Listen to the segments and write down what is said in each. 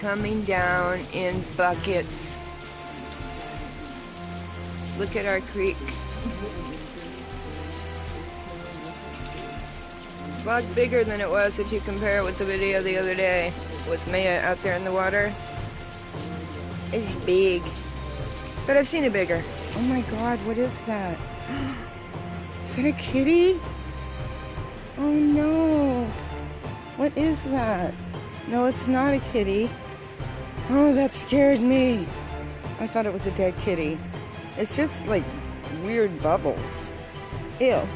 coming down in buckets. Look at our creek. A lot bigger than it was if you compare it with the video the other day with Maya out there in the water. It's big. But I've seen it bigger. Oh my god, what is that? Is that a kitty? Oh no. What is that? No, it's not a kitty. Oh, that scared me. I thought it was a dead kitty. It's just like weird bubbles. Ew.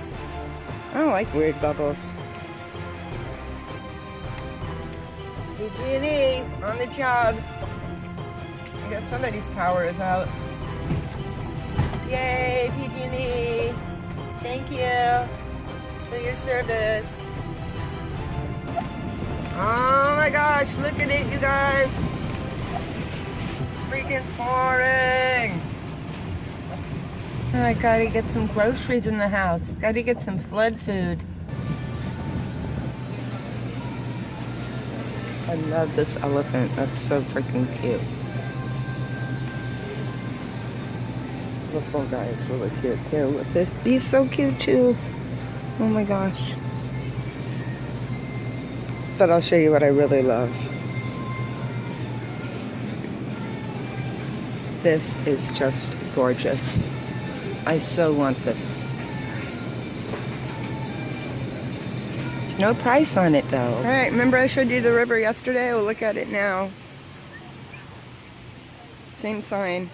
I don't like weird bubbles. PG&E on the job. I guess somebody's power is out. Yay, PG&E. Thank you for your service. Oh my gosh, look at it, you guys. It's freaking pouring. I gotta get some groceries in the house. Gotta get some flood food. I love this elephant. That's so freaking cute. This little guy is really cute too. He's so cute too. Oh my gosh. But I'll show you what I really love. This is just gorgeous. I so want this. There's no price on it though. All right, remember I showed you the river yesterday? We'll look at it now. Same sign.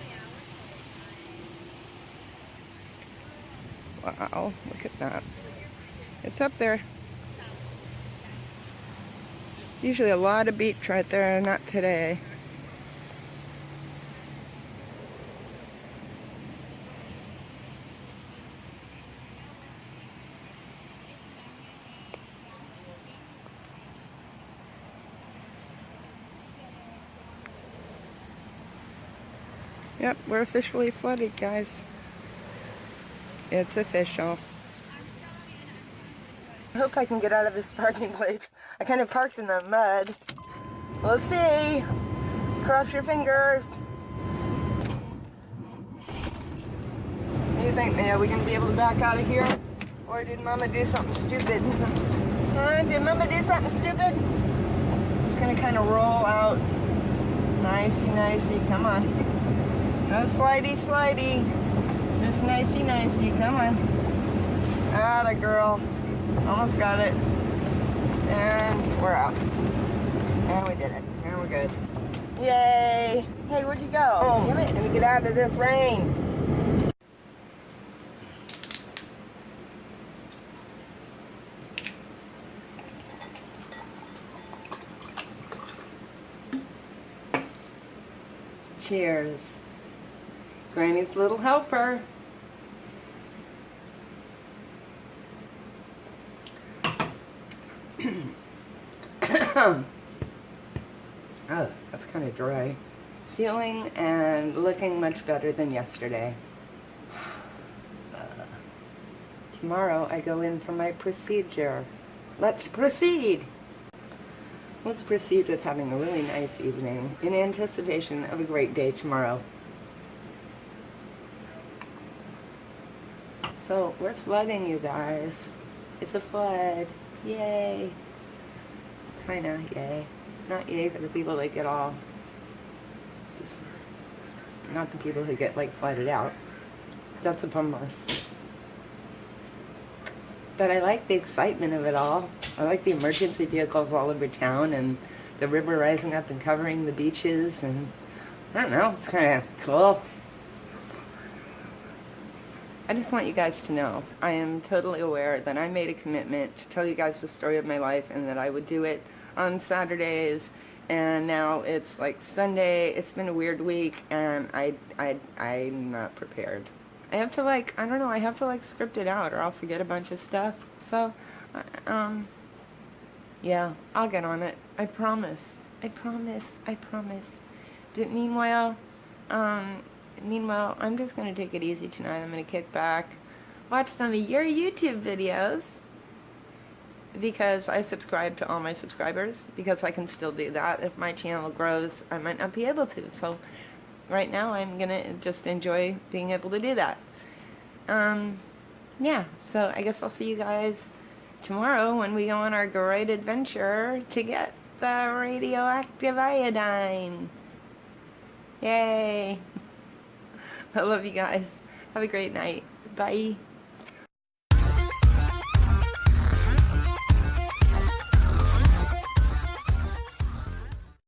Wow, look at that. It's up there. Usually a lot of beach right there, not today. Yep, we're officially flooded, guys. It's official. I hope I can get out of this parking place. I kind of parked in the mud. We'll see. Cross your fingers. What do you think, Maya? Are we going to be able to back out of here? Or did Mama do something stupid? Huh? Did Mama do something stupid? I'm just going to kind of roll out. Nicey, nicey. Come on. No slidey, slidey. Just nicey, nicey. Come on. Atta girl. Almost got it. And we're out. And we did it. And we're good. Yay! Hey, where'd you go? Oh, damn it. Let me get out of this rain. Cheers. Granny's little helper. Oh, that's kind of dry. Feeling and looking much better than yesterday. Tomorrow I go in for my procedure. Let's proceed! Let's proceed with having a really nice evening in anticipation of a great day tomorrow. So, we're flooding, you guys. It's a flood. Yay! Kinda, yay. Not yay for the people that get all... Just... Not the people who get, like, flooded out. That's a bummer. But I like the excitement of it all. I like the emergency vehicles all over town and the river rising up and covering the beaches, and I don't know, it's kind of cool. I just want you guys to know, I am totally aware that I made a commitment to tell you guys the story of my life and that I would do it on Saturdays, and now it's like Sunday. It's been a weird week, and I'm not prepared. I have to, like, I don't know, I have to, like, script it out or I'll forget a bunch of stuff. So, yeah, I'll get on it. I promise. I promise. I promise. Meanwhile, I'm just going to take it easy tonight. I'm going to kick back, watch some of your YouTube videos, because I subscribe to all my subscribers, because I can still do that. If my channel grows, I might not be able to. So right now I'm gonna just enjoy being able to do that. Yeah, so I guess I'll see you guys tomorrow when we go on our great adventure to get the radioactive iodine. Yay! I love you guys. Have a great night. Bye.